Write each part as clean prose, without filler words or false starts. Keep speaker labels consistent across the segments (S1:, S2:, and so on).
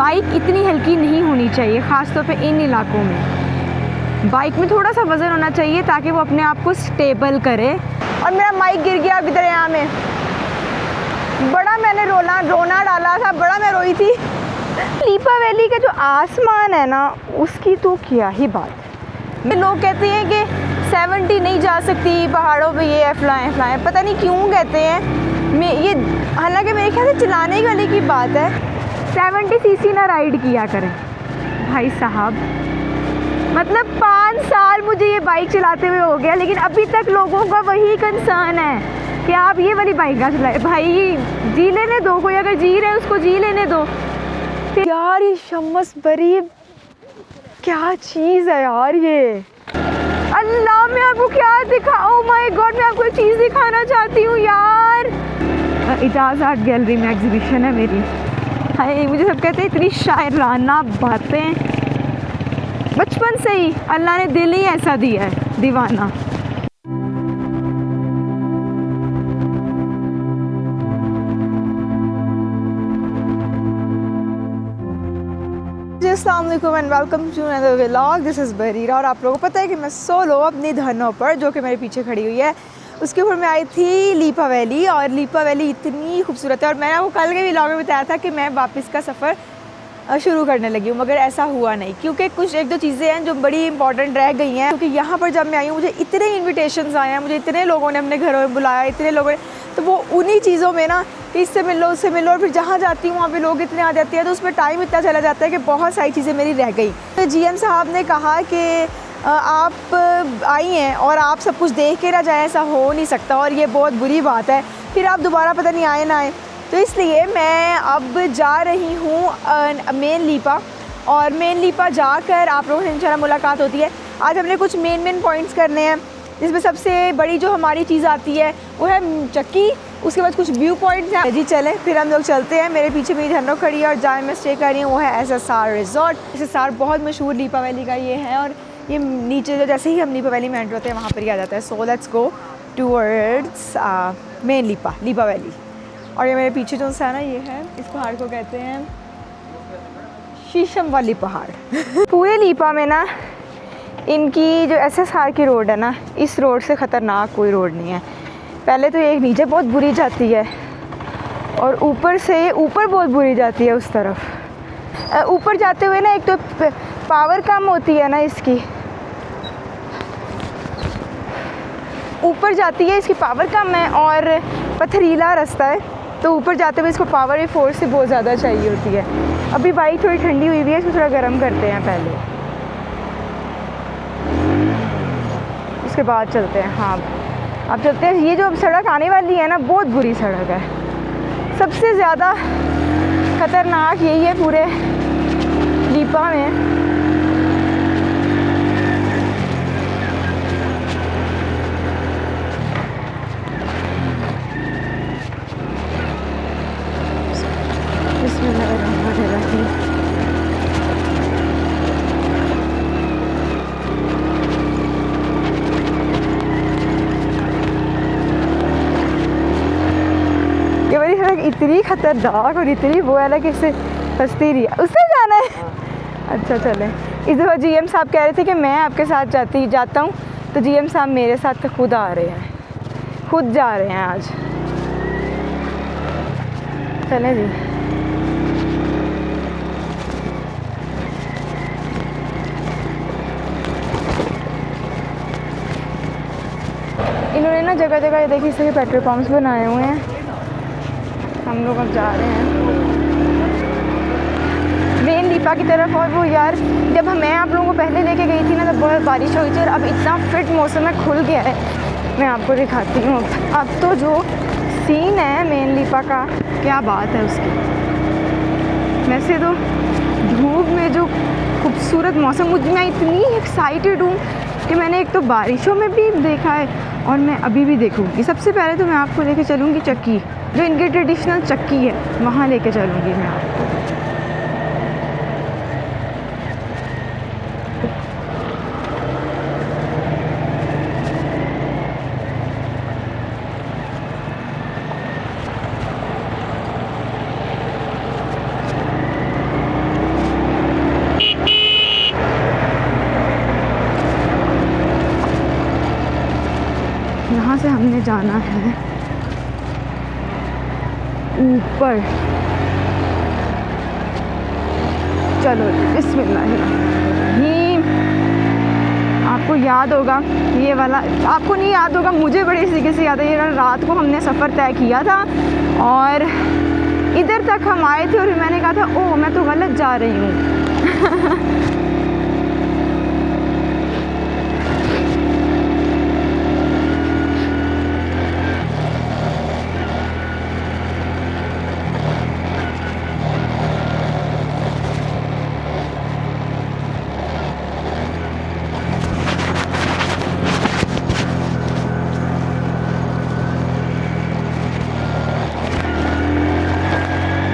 S1: Bike इतनी हल्की नहीं होनी चाहिए, ख़ासतौर पे इन इलाकों में। बाइक में थोड़ा सा वज़न होना चाहिए ताकि वो अपने आप को स्टेबल करे। और मेरा माइक गिर गया अभी दरिया में, बड़ा मैंने रोना डाला था, बड़ा मैं रोई थी। लीपा वैली का जो आसमान है ना, उसकी तो क्या ही बात। लोग कहते हैं कि 70 नहीं जा सकती पहाड़ों पे, ये फलाएं, पता नहीं क्यों कहते हैं। ये हालांकि मेरे ख्याल से चलाने वाले की बात है। 70 सीसी ना राइड किया करें भाई साहब। मतलब 5 साल मुझे ये बाइक चलाते हुए हो गया, लेकिन अभी तक लोगों का वही कंसर्न है कि आप ये वाली बाइक ना चलाए। भाई जी लेने दो, कोई अगर जी रहे उसको जी लेने दो। यार ये शम्स बरी क्या चीज़ है यार ये। अल्लाह मैं आपको क्या दिखाऊं, माय गॉड मैं आपको एक चीज़ दिखाना चाहती हूँ यार। इजाज़ आर्ट गैलरी में एग्जीबिशन है मेरी। हाय मुझे सब कहते हैं इतनी शायराना बातें। बचपन से ही अल्लाह ने दिल ही ऐसा दिया है, दीवाना। अस्सलाम वालेकुम and welcome to another vlog. This is Bareera. और आप लोगों को पता है कि मैं सोलो अपनी धनों पर, जो कि मेरे पीछे खड़ी हुई है, उसके ऊपर मैं आई थी लीपा वैली। और लीपा वैली इतनी खूबसूरत है। और मैंने वो कल के व्लॉग में बताया था कि मैं वापस का सफ़र शुरू करने लगी हूँ, मगर ऐसा हुआ नहीं क्योंकि कुछ एक दो चीज़ें हैं जो बड़ी इंपॉर्टेंट रह गई हैं। क्योंकि यहाँ पर जब मैं आई हूँ मुझे इतने इन्विटेशंस आए हैं, मुझे इतने लोगों ने अपने घरों में बुलाया, इतने लोगों ने, तो वो उन्हीं चीज़ों में ना कि इससे मिलो उससे मिलो, और फिर जहाँ जाती हूँ वहाँ पे लोग इतने आ जाते हैं, तो उसमें टाइम इतना चला जाता है कि बहुत सारी चीज़ें मेरी रह गई। तो GM साहब ने कहा कि आप आई हैं और आप सब कुछ देख के ना जाएँ, ऐसा हो नहीं सकता और ये बहुत बुरी बात है, फिर आप दोबारा पता नहीं आए ना आए। तो इसलिए मैं अब जा रही हूँ मेन लीपा, और मेन लीपा जाकर आप लोगों से इंशाल्लाह मुलाकात होती है। आज हमने कुछ मेन पॉइंट्स करने हैं, जिसमें सबसे बड़ी जो हमारी चीज़ आती है वो है चक्की। उसके बाद कुछ व्यू पॉइंट्स हैं। जी चलें फिर हम लोग चलते हैं। मेरे पीछे मेरी धनों खड़ी है और जहाँ मैं स्टे कर रही हूँ वो है SSR रिज़ॉर्ट। SSR बहुत मशहूर लीपा वैली का ये है, और ये नीचे जो जैसे ही हम लीपा वैली में एंटर होते हैं वहाँ पर ही आ जाता है। So let's go towards main Leepa valley. और ये मेरे पीछे जो सा है ना, ये है, इस पहाड़ को कहते हैं शीशम वाली पहाड़। पूरे लीपा में ना इनकी जो SSR की रोड है ना, इस रोड से ख़तरनाक कोई रोड नहीं है। पहले तो ये नीचे बहुत बुरी जाती है और ऊपर से ऊपर बहुत बुरी जाती है उस तरफ। ऊपर जाते हुए ना एक तो पावर कम होती है ना इसकी, ऊपर जाती है इसकी पावर कम है और पथरीला रास्ता है, तो ऊपर जाते हुए इसको पावर ही फोर्स से बहुत ज़्यादा चाहिए होती है। अभी बाइक थोड़ी ठंडी हुई हुई है, इसको थोड़ा गर्म करते हैं पहले, उसके बाद चलते हैं। हाँ अब चलते हैं। ये जो अब सड़क आने वाली है ना, बहुत बुरी सड़क है, सबसे ज़्यादा ख़तरनाक यही है पूरे लीपा में। ये वाली सड़क इतनी खतरनाक और इतनी वो है ना कि इससे हंसती रही है। उससे जाना है, अच्छा चलें। इस दफ़ा GM साहब कह रहे थे कि मैं आपके साथ जाता हूँ, तो GM साहब मेरे साथ खुद आ रहे हैं, खुद जा रहे हैं आज। चलें जी। इन्होंने ना जगह जगह ये देखिए इस तरह के पेट्रोल पंप्स बनाए हुए हैं। हम लोग अब जा रहे हैं मेन लीपा की तरफ। और वो यार जब मैं आप लोगों को पहले लेके गई थी ना, तब बहुत बारिश हुई थी और अब इतना फिट मौसम है, खुल गया है। मैं आपको दिखाती हूँ अब तो जो सीन है मेन लीपा का, क्या बात है उसकी। वैसे तो धूप में जो खूबसूरत मौसम, मैं इतनी एक्साइटेड हूँ कि मैंने एक तो बारिशों में भी देखा है और मैं अभी भी देखूँगी। सबसे पहले तो मैं आपको लेके चलूँगी चक्की, जो इनकी ट्रेडिशनल चक्की है, वहाँ लेके चलूँगी मैं आपको। से हमने जाना है ऊपर। चलो बिस्मिल्लाहिर्रहमानिर्रहीम। आपको याद होगा ये वाला, आपको नहीं याद होगा, मुझे बड़े तरीके से याद है। ये रात को हमने सफ़र तय किया था और इधर तक हम आए थे और मैंने कहा था ओह मैं तो गलत जा रही हूँ।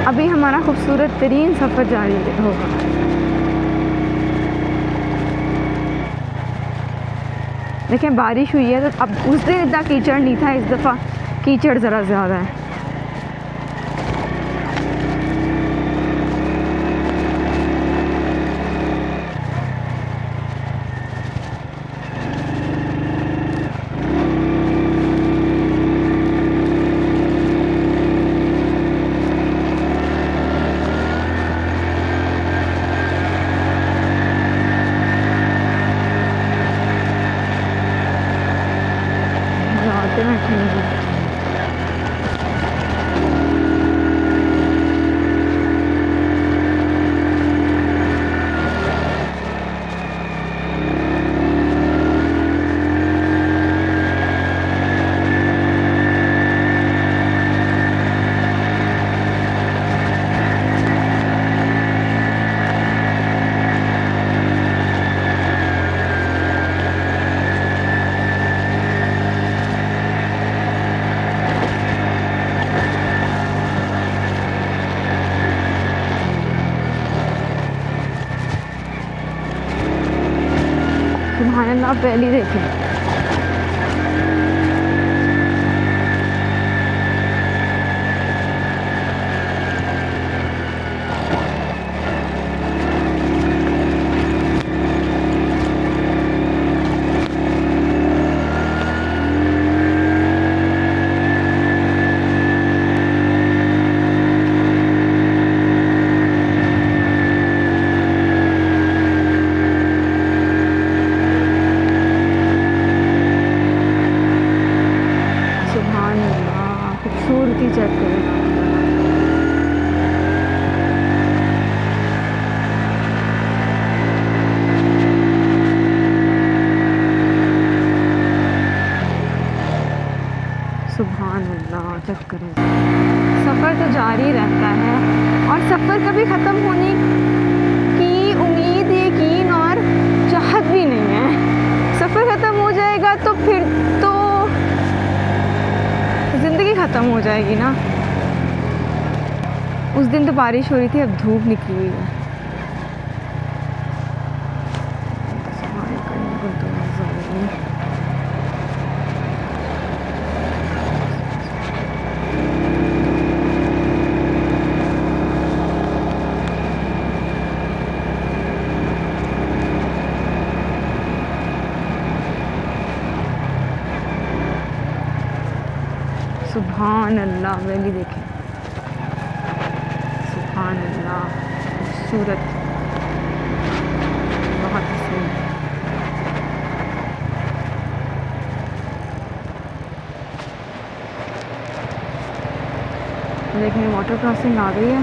S1: अभी हमारा खूबसूरत तरीन सफ़र जारी होगा। देखें बारिश हुई है तो अब उस दिन इतना कीचड़ नहीं था, इस दफ़ा कीचड़ ज़रा ज़्यादा है। आप वैली देखें, खूबसूरती चेक करें। सुभान अल्लाह, चेक करें। सफ़र तो जारी रहता है और सफ़र कभी ख़त्म होने की उम्मीद, यकीन और चाहत भी नहीं है। सफ़र ख़त्म हो जाएगा तो फिर तो ज़िंदगी ख़त्म हो जाएगी ना। उस दिन तो बारिश हो रही थी, अब धूप निकली हुई है। सुभान अल्लाह, वैली देखें, सुभान अल्लाह, खूबसूरत, बहुत हसीन। देखें वाटर क्रॉसिंग आ गई है।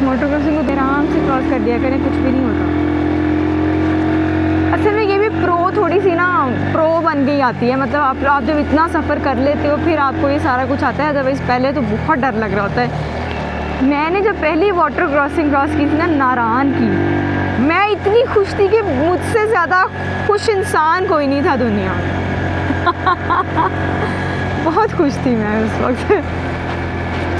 S1: वाटर क्रॉसिंग को आराम से क्रॉस कर दिया करें, कुछ भी नहीं होता। असल में ये भी थोड़ी सी ना प्रो बन गई आती है। मतलब आप जब इतना सफ़र कर लेते हो फिर आपको ये सारा कुछ आता है। अदरवाइज़ पहले तो बहुत डर लग रहा होता है। मैंने जब पहली वाटर क्रॉसिंग क्रॉस की थी ना नारायण की, मैं इतनी खुश थी कि मुझसे ज़्यादा खुश इंसान कोई नहीं था दुनिया में। बहुत खुश थी मैं उस वक्त।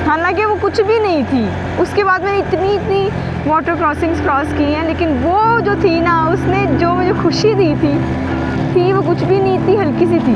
S1: हालांकि वो कुछ भी नहीं थी। उसके बाद मैंने इतनी वाटर क्रॉसिंग्स क्रॉस की हैं, लेकिन वो जो थी ना, उसने जो मुझे खुशी दी थी वो कुछ भी नहीं थी, हल्की सी थी।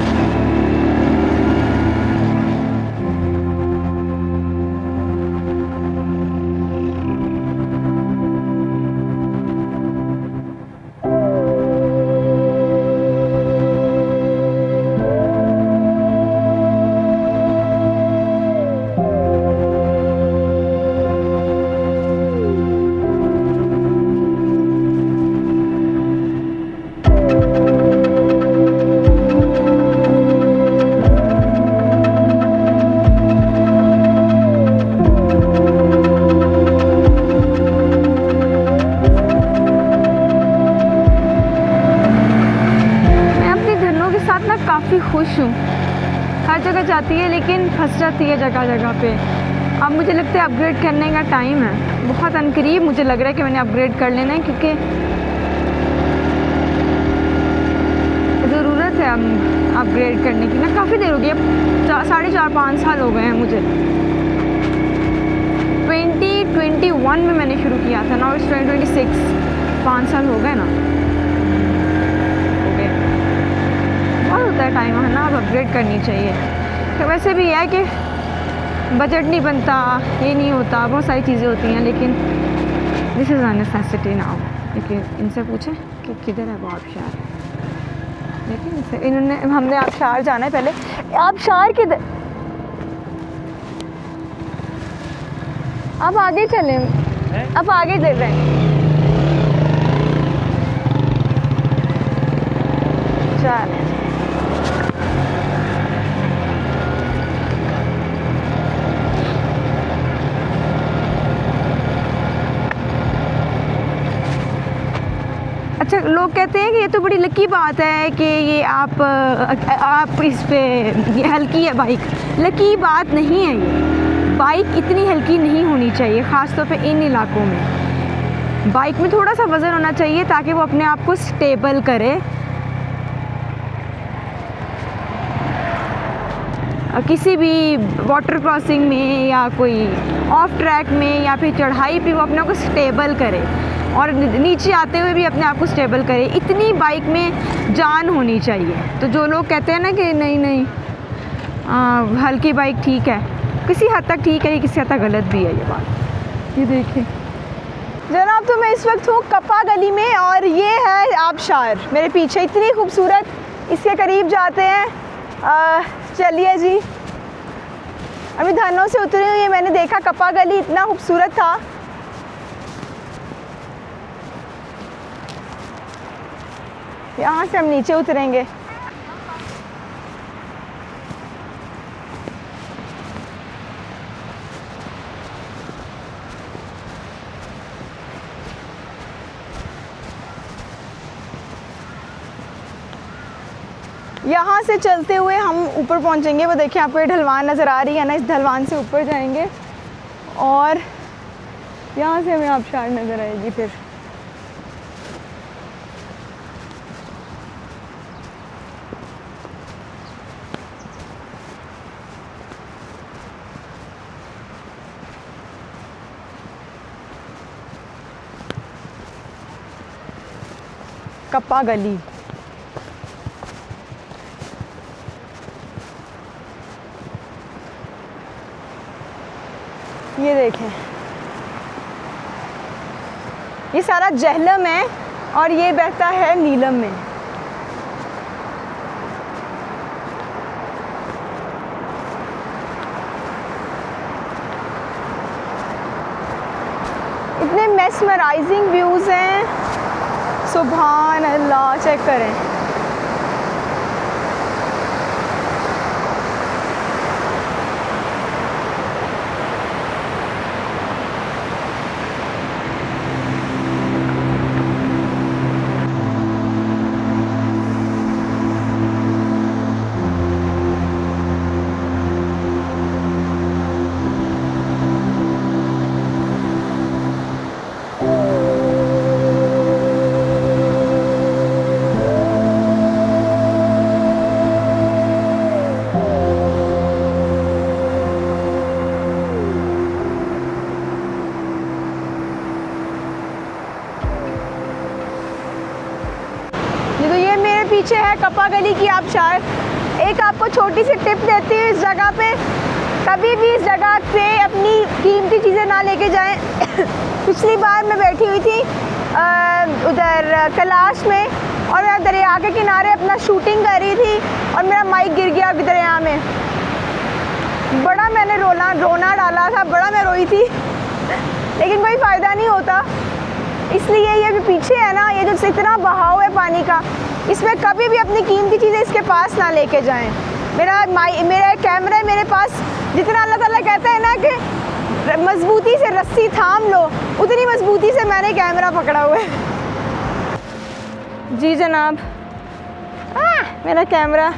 S1: काफ़ी खुश हूँ। हर जगह जाती है लेकिन फंस जाती है जगह जगह पे। अब मुझे लगता है अपग्रेड करने का टाइम है, बहुत अनकरीब मुझे लग रहा है कि मैंने अपग्रेड कर लेना है, क्योंकि ज़रूरत है अपग्रेड करने की ना। काफ़ी देर हो गई, अब 4.5 साल हो गए हैं मुझे। 2021 में मैंने शुरू किया था ना, और 2026 5 साल हो गए ना, हो गए। बहुत होता है टाइम है ना, अब अपग्रेड करनी चाहिए। तो वैसे भी है कि बजट नहीं बनता, ये नहीं होता, बहुत सारी चीज़ें होती हैं, लेकिन this is a necessity now. लेकिन इनसे पूछें कि किधर है वो आबशार। लेकिन इनसे इन्होंने हमने आबशार जाना है पहले। आबशार किधर? आप आगे चलें, आप आगे चल रहे हैं। चलें। अच्छा, लोग कहते हैं कि ये तो बड़ी लकी बात है कि ये आप इस पे, ये हल्की है बाइक। लकी बात नहीं है ये, बाइक इतनी हल्की नहीं होनी चाहिए, ख़ास तौर पे इन इलाकों में। बाइक में थोड़ा सा वज़न होना चाहिए ताकि वो अपने आप को स्टेबल करे। किसी भी वाटर क्रॉसिंग में या कोई ऑफ ट्रैक में या फिर चढ़ाई पे वो अपने आप को स्टेबल करे, और नीचे आते हुए भी अपने आप को स्टेबल करे। इतनी बाइक में जान होनी चाहिए। तो जो लोग कहते हैं ना कि नहीं हल्की बाइक ठीक है, किसी हद तक ठीक है, ये किसी हद तक गलत भी है ये बात। ये देखिए जनाब, तो मैं इस वक्त हूँ कप्पा गली में, और ये है आबशार मेरे पीछे, इतनी खूबसूरत। इसके करीब जाते हैं। चलिए जी, अभी धनों से उतरी हुई है, मैंने देखा कप्पा गली इतना खूबसूरत था। यहाँ से हम नीचे उतरेंगे। यहाँ से चलते हुए हम ऊपर पहुँचेंगे। वो देखिए आपको ये ढलवान नज़र आ रही है ना, इस ढलवान से ऊपर जाएंगे और यहाँ से हमें आबशार नज़र आएगी। फिर कप्पा गली। ये देखें, ये सारा जहलम है और ये बहता है नीलम में। इतने मेस्मराइजिंग व्यूज़ हैं, सुभान अल्लाह। चेक करें, पीछे है कप्पा गली की आबशार। एक आपको छोटी सी टिप देती हूँ, इस जगह पे कभी भी इस जगह से अपनी कीमती चीज़ें ना लेके जाएं। पिछली बार मैं बैठी हुई थी उधर कैलाश में, और मैं दरिया के किनारे अपना शूटिंग कर रही थी और मेरा माइक गिर गया दरिया में। बड़ा मैंने रोना डाला था, बड़ा मैं रोई थी, लेकिन कोई फ़ायदा नहीं होता। इसलिए ये जो पीछे है ना, ये जो इतना बहाव है पानी का, इसमें कभी भी अपनी कीमती चीज़ें इसके पास ना लेके जाएं। मेरा कैमरा है मेरे पास, जितना अल्लाह ताला कहता है ना कि मजबूती से रस्सी थाम लो, उतनी मजबूती से मैंने कैमरा पकड़ा हुआ है। जी जनाब, मेरा कैमरा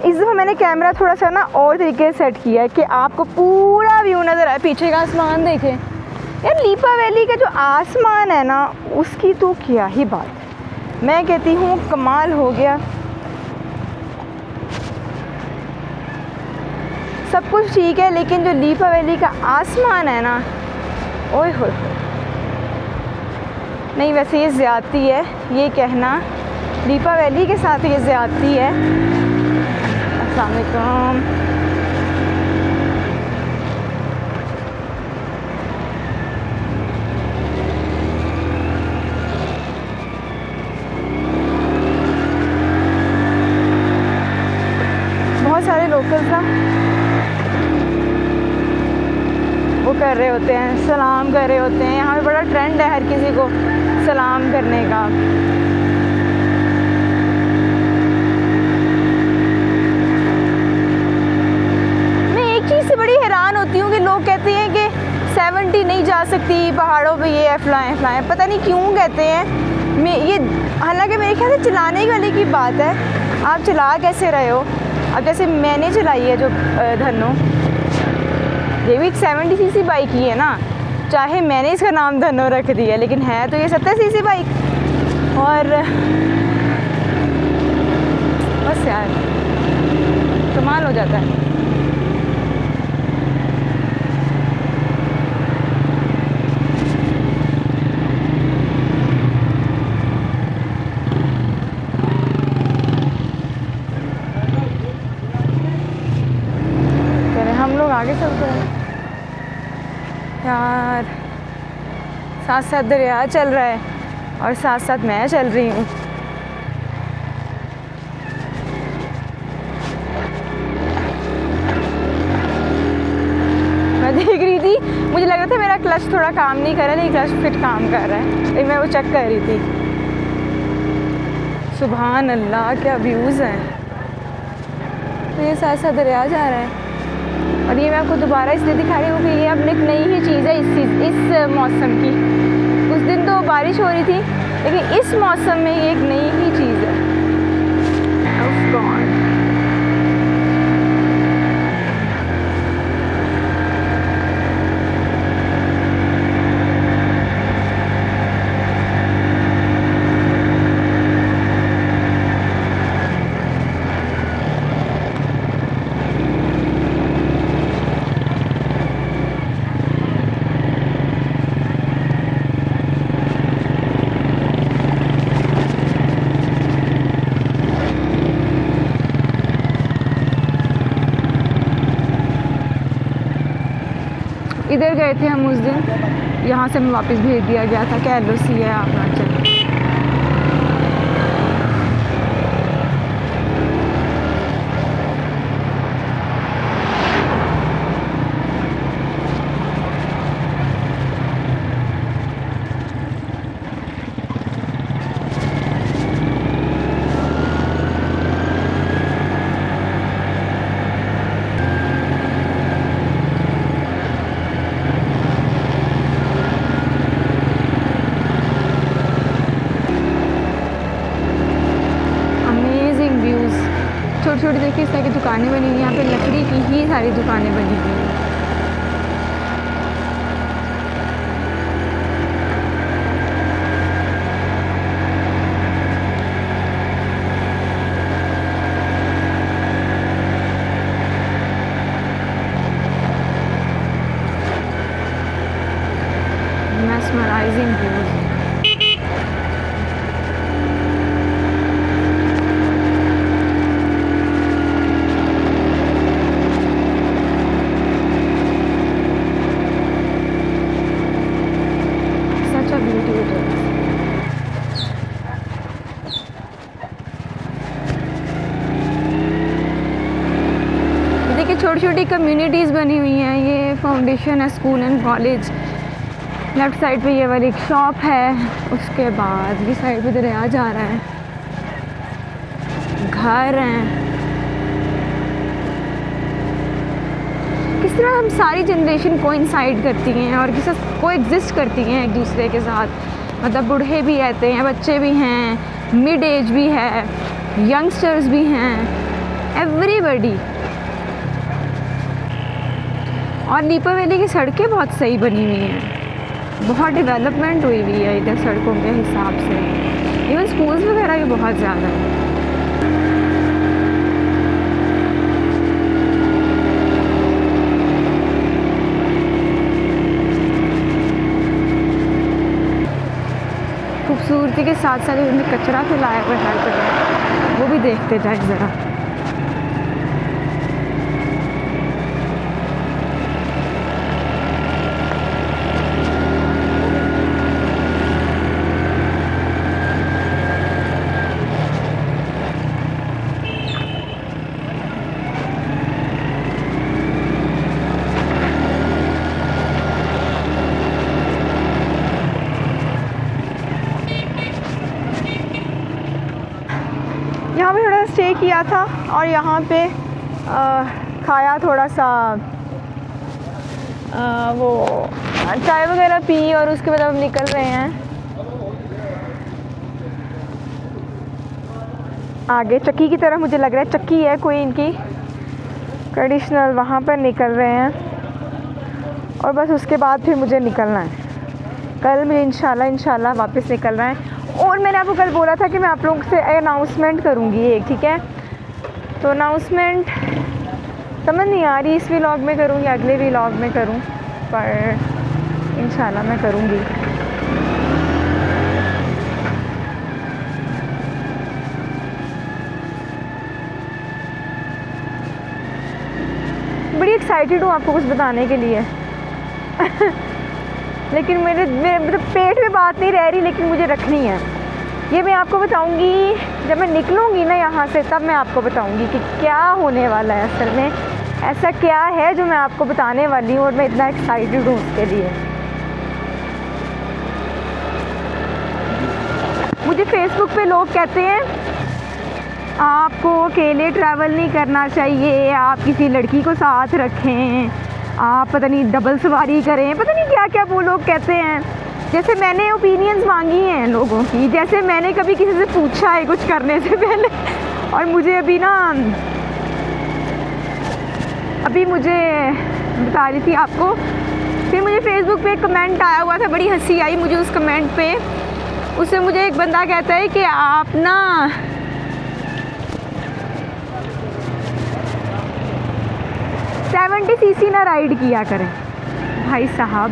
S1: इस दफ़ा मैंने कैमरा थोड़ा सा ना और तरीके से सेट किया है कि आपको पूरा व्यू नज़र आए। पीछे का आसमान देखें यार, लीपा वैली का जो आसमान है ना उसकी तो क्या ही बात है, मैं कहती हूँ कमाल हो गया। सब कुछ ठीक है लेकिन जो लीपा वैली का आसमान है ना, ओए होए नहीं, वैसे ये ज़्यादती है ये कहना, लीपा वैली के साथ ये ज़्यादती है। अस्सलाम वालेकुम। बहुत सारे लोकल्स ना वो कर रहे होते हैं, सलाम कर रहे होते हैं। यहाँ पे बड़ा ट्रेंड है हर किसी को सलाम करने का। मैं एक चीज़ से बड़ी हैरान होती हूँ कि लोग कहते हैं कि 70 नहीं जा सकती पहाड़ों पे, ये फलाएं फलाएं, पता नहीं क्यों कहते हैं। मैं ये हालांकि मेरे ख्याल से चलाने वाले की बात है, आप चला कैसे रहे हो। अब जैसे मैंने चलाई है जो धन्नो, ये भी 70 सीसी बाइक ही है ना, चाहे मैंने इसका नाम धन्नो रख दिया लेकिन है तो ये 70 सीसी बाइक। और बस यार कमाल हो जाता है। हम लोग आगे चलते हैं यार, साथ साथ दरिया चल रहा है और साथ साथ मैं चल रही हूँ। मैं देख रही थी, मुझे लग रहा था मेरा क्लच थोड़ा काम नहीं कर रहा है, लेकिन क्लच फिट काम कर रहा है, लेकिन मैं वो चेक कर रही थी। सुभान अल्लाह क्या व्यूज़ हैं। तो ये साथ साथ दरिया जा रहा है और ये मैं आपको दोबारा इसलिए दिखा रही हूँ कि ये अब एक नई ही चीज़ है इस मौसम की। उस दिन तो बारिश हो रही थी लेकिन इस मौसम में ये एक नई ही चीज़ है। Of God। इधर गए थे हम उस दिन, यहाँ से हमें वापस भेज दिया गया था कि LOC है आप ना चलें। छोटी छोटी देखिए इस तरह की दुकानें बनी हुई हैं, यहाँ पे लकड़ी की ही सारी दुकानें बनी हुई हैं। Mesmerizing views। देखिए छोटी छोटी कम्युनिटीज़ बनी हुई हैं। ये फाउंडेशन है school and college. Left side पे ये वाली एक शॉप है, उसके बाद ये साइड पे दरिया जा रहा है, घर हैं। किस तरह हम सारी जनरेशन कोइंसाइड करती हैं और किस को एग्जिस्ट करती हैं एक दूसरे के साथ। मतलब बूढ़े भी रहते हैं, बच्चे भी हैं, मिड एज भी है, यंगस्टर्स भी हैं, एवरीबडी। और लीपा वैली की सड़कें बहुत सही बनी हुई हैं, बहुत डेवलपमेंट हुई हुई है इधर सड़कों के हिसाब से। इवन स्कूल्स वगैरह भी बहुत ज़्यादा हैं। खूबसूरती के साथ साथ उन्होंने कचरा फैलाया हुआ है हर जगह, वो भी देखते जाए ज़रा। यहाँ पे थोड़ा स्टे किया था और यहाँ पे खाया थोड़ा सा वो चाय वगैरह पी और उसके बाद अब निकल रहे हैं आगे चक्की की तरफ। मुझे लग रहा है चक्की है कोई इनकी ट्रेडिशनल, वहाँ पर निकल रहे हैं और बस उसके बाद फिर मुझे निकलना है। कल मुझे इंशाल्लाह वापस निकलना है। और मैंने आपको कल बोला था कि मैं आप लोगों से अनाउंसमेंट करूँगी एक, ठीक है? तो अनाउंसमेंट समझ नहीं आ रही इस व्लॉग में करूँ या अगले व्लॉग में करूँ, पर इंशाल्लाह मैं करूँगी। बड़ी एक्साइटेड हूँ आपको कुछ बताने के लिए लेकिन मेरे मतलब पेट में बात नहीं रह रही, लेकिन मुझे रखनी है। ये मैं आपको बताऊंगी जब मैं निकलूँगी ना यहाँ से, तब मैं आपको बताऊंगी कि क्या होने वाला है असल में, ऐसा क्या है जो मैं आपको बताने वाली हूँ और मैं इतना एक्साइटेड हूँ उसके लिए। मुझे फेसबुक पे लोग कहते हैं आपको अकेले ट्रैवल नहीं करना चाहिए, आप किसी लड़की को साथ रखें, आप पता नहीं डबल सवारी करें, पता नहीं क्या क्या वो लोग कहते हैं। जैसे मैंने ओपिनियंस मांगी हैं लोगों की, जैसे मैंने कभी किसी से पूछा है कुछ करने से पहले। और मुझे अभी मुझे बता रही थी आपको, फिर मुझे फेसबुक पे एक कमेंट आया हुआ था, बड़ी हंसी आई मुझे उस कमेंट पे। उससे मुझे एक बंदा कहता है कि आप ना 70 सीसी ना राइड किया करें। भाई साहब,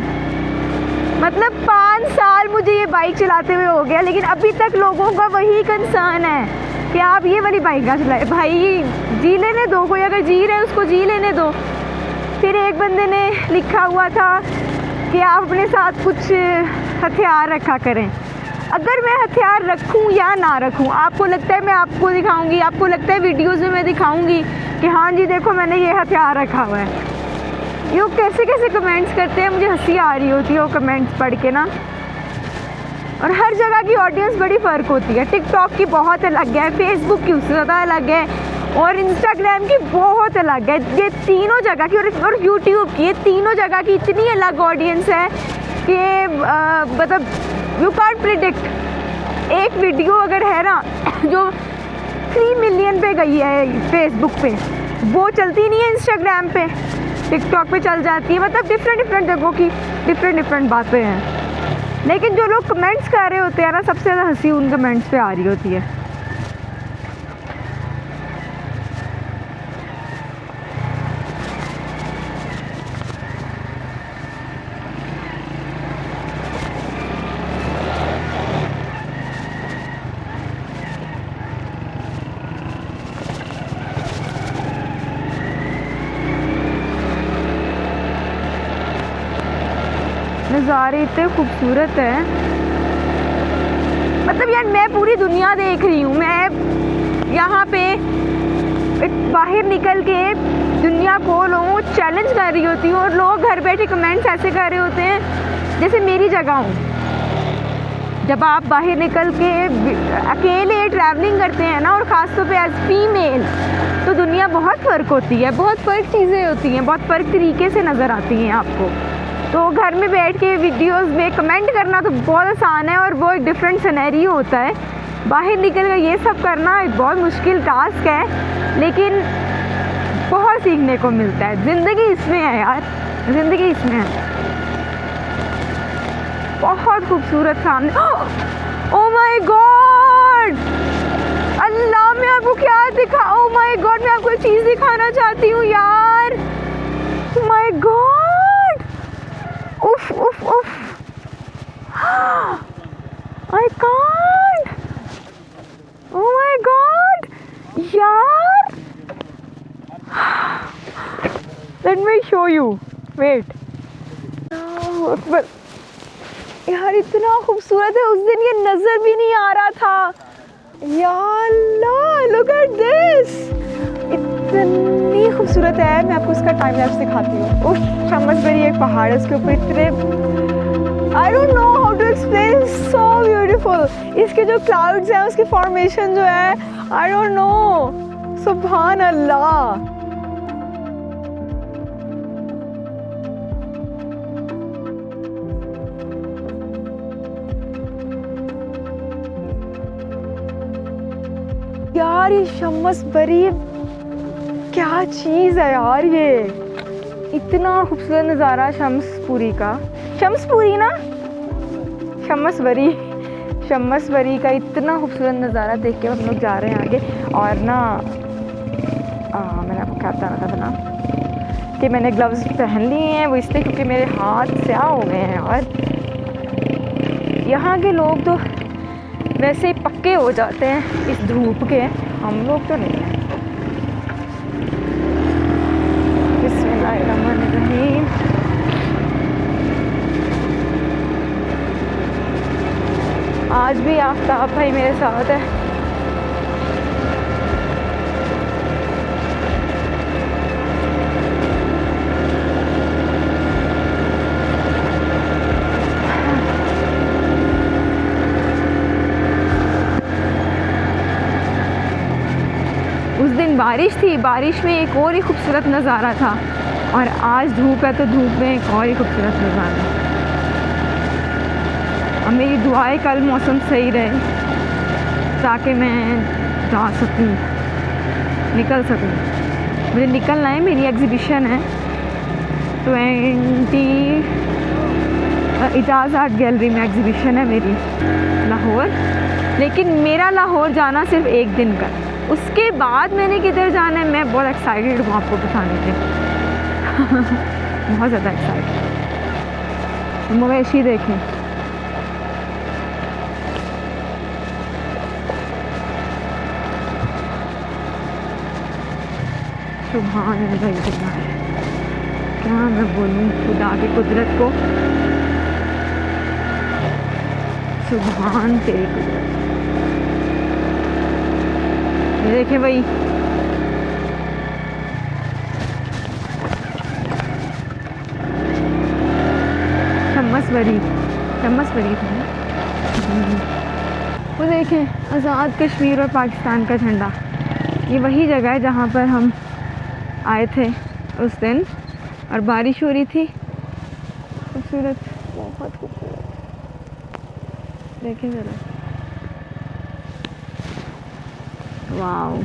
S1: मतलब 5 साल मुझे ये बाइक चलाते हुए हो गया, लेकिन अभी तक लोगों का वही कंसर्न है कि आप ये वाली बाइक ना चलाए। भाई जी लेने दो, कोई अगर जी रहे उसको जी लेने दो। फिर एक बंदे ने लिखा हुआ था कि आप अपने साथ कुछ हथियार रखा करें। अगर मैं हथियार रखूं या ना रखूं, आपको लगता है मैं आपको दिखाऊंगी, आपको लगता है वीडियोज़ में मैं दिखाऊंगी कि हाँ जी देखो मैंने ये हथियार रखा हुआ है। ये कैसे कैसे कमेंट्स करते हैं, मुझे हंसी आ रही होती है वो कमेंट्स पढ़ के ना। और हर जगह की ऑडियंस बड़ी फ़र्क होती है। टिकटॉक की बहुत अलग है, फेसबुक की उससे ज़्यादा अलग है, और इंस्टाग्राम की बहुत अलग है। ये तीनों जगह की और यूट्यूब की, ये तीनों जगह की इतनी अलग ऑडियंस है कि मतलब यू कांट प्रिडिक्ट। एक वीडियो अगर है ना जो 3 मिलियन पे गई है फेसबुक पे, वो चलती नहीं है इंस्टाग्राम पे, टिकटॉक पे चल जाती है। मतलब डिफरेंट जगहों की डिफरेंट बातें हैं। लेकिन जो लोग कमेंट्स कर रहे होते हैं ना, सबसे ज़्यादा हंसी उन कमेंट्स पे आ रही होती है। नज़ारे इतने खूबसूरत हैं, मतलब यार मैं पूरी दुनिया देख रही हूँ। मैं यहाँ पे बाहर निकल के दुनिया को लोगों को चैलेंज कर रही होती हूँ, और लोग घर बैठे कमेंट्स ऐसे कर रहे होते हैं जैसे मेरी जगह हूँ। जब आप बाहर निकल के अकेले ट्रैवलिंग करते हैं ना, और ख़ासतौर पे एज फीमेल, तो दुनिया बहुत फ़र्क होती है, बहुत फ़र्क चीज़ें होती हैं, बहुत फ़र्क तरीके से नज़र आती हैं आपको। तो घर में बैठ के वीडियोस में कमेंट करना तो बहुत आसान है, और वो एक डिफरेंट सिनेरियो होता है। बाहर निकल कर ये सब करना एक बहुत मुश्किल टास्क है, लेकिन बहुत सीखने को मिलता है। ज़िंदगी इसमें है यार, ज़िंदगी इसमें है। बहुत खूबसूरत सामने। ओह माय गॉड, अल्लाह मैं आपको क्या दिखा, ओह माय गॉड मैं आपको एक चीज़ दिखाना चाहती हूँ यार। माय गॉड, उफ उफ उफ, I can't, oh my God यार, let me show you, wait. यार इतना खूबसूरत है, उस दिन ये नज़र भी नहीं आ रहा था यार। लुक एट दिस, इतनी खूबसूरत है। मैं आपको उसका टाइम लैप्स दिखाती हूँ। उफ, शम्मसबरी एक पहाड़ है, उसके ऊपर इतने, I don't know how to explain, so beautiful. इसके जो क्लाउड्स हैं, उसकी फॉर्मेशन जो है, आई डोंट नो, सुभान अल्लाह। यार ये शम्मसबरी क्या चीज़ है यार, ये इतना खूबसूरत नज़ारा शम्सपुरी का, शम्सपुरी ना, शम्मसबरी का इतना खूबसूरत नज़ारा देख के हम लोग जा रहे हैं आगे। और ना मैंने आपको क्या बताना था ना कि मैंने ग्लव्स पहन लिए हैं, वो इसलिए क्योंकि मेरे हाथ स्याह हो गए हैं। और यहाँ के लोग तो वैसे ही पक्के हो जाते हैं इस धूप के, हम लोग तो नहीं हैं। बिस्मिल्लाहिर्रहमानिर्रहीम। आज भी आफताब भाई मेरे साथ है। उस दिन बारिश थी, बारिश में एक और ही खूबसूरत नज़ारा था, और आज धूप है तो धूप में एक और ही खूबसूरत नज़ारा। और मेरी दुआ है कल मौसम सही रहे ताकि मैं जा सकूं, निकल सकूं। मुझे निकलना है, मेरी एग्ज़िबिशन है 20 इजाज़ आर्ट गैलरी में एग्ज़िबिशन है मेरी लाहौर। लेकिन मेरा लाहौर जाना सिर्फ एक दिन का, उसके बाद मैंने किधर जाना है मैं बहुत एक्साइटेड हूँ आपको बताने के। बहुत ज़्यादा एक्साइटेड। मवेशी देखें, सुभान अल्लाह, क्या मैं बोलूँ खुदा की कुदरत को, सुभान तेरी कुदरत। ये देखें भाई, शम्मसबरी था। वो देखें, आज़ाद कश्मीर और पाकिस्तान का झंडा। ये वही जगह है जहाँ पर हम आए थे उस दिन, और बारिश हो रही थी। खूबसूरत, बहुत खूबसूरत, देखें ज़रा, वाओ।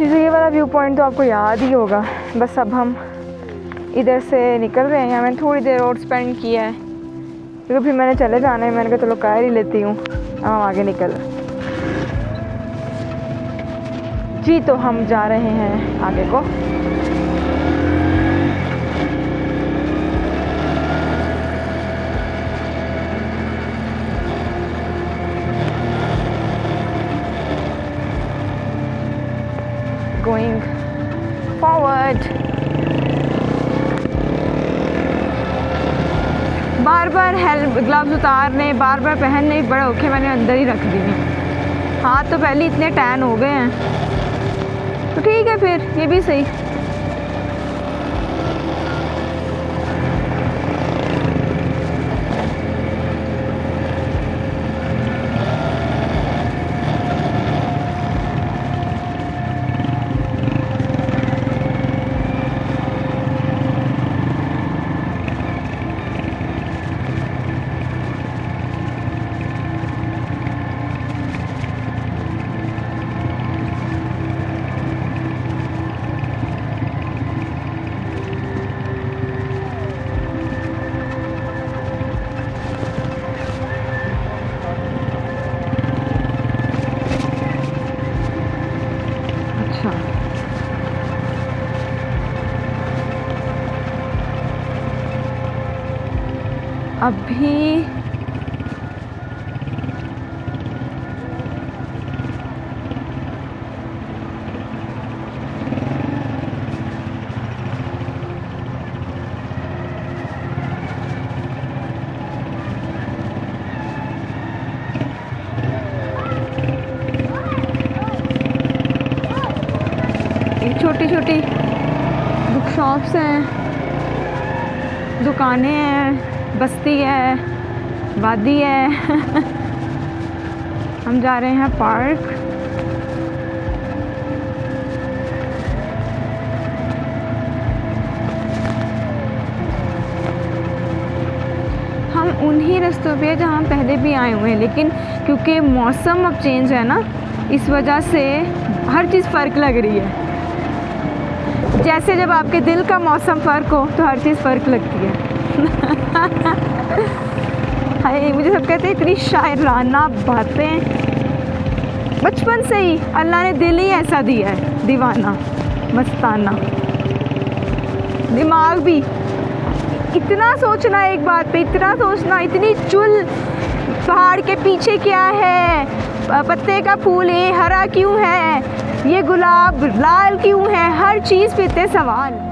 S1: जैसे ये वाला व्यू पॉइंट तो आपको याद ही होगा। बस अब हम इधर से निकल रहे हैं। मैंने थोड़ी देर और स्पेंड किया है क्योंकि फिर मैंने चले जाना है। मैंने कहा चलो कार ही लेती हूँ, अब हम आगे निकल जी। तो हम जा रहे हैं आगे को। Going forward. बार बार हेल्प ग्लव्स उतारने, बार बार पहनने, बड़े औखे मैंने अंदर ही रख दिए। हाथ तो पहले इतने टैन हो गए हैं, तो ठीक है फिर ये भी सही। अभी छोटी छोटी बुक शॉप्स हैं, दुकानें हैं, बस्ती है, वादी है। हम जा रहे हैं पार्क। हम उन्हीं रास्तों पे जहाँ पहले भी आए हुए हैं, लेकिन क्योंकि मौसम अब चेंज है ना, इस वजह से हर चीज़ फ़र्क लग रही है। जैसे जब आपके दिल का मौसम फ़र्क हो तो हर चीज़ फ़र्क लगती है। हाय, मुझे सब कहते हैं इतनी शायराना बातें। बचपन से ही अल्लाह ने दिल ही ऐसा दिया है, दीवाना मस्ताना। दिमाग भी इतना सोचना, एक बात पे इतना सोचना, इतनी चुल। पहाड़ के पीछे क्या है, पत्ते का फूल ये हरा क्यों है, ये गुलाब लाल क्यों है, हर चीज़ पे इतने सवाल।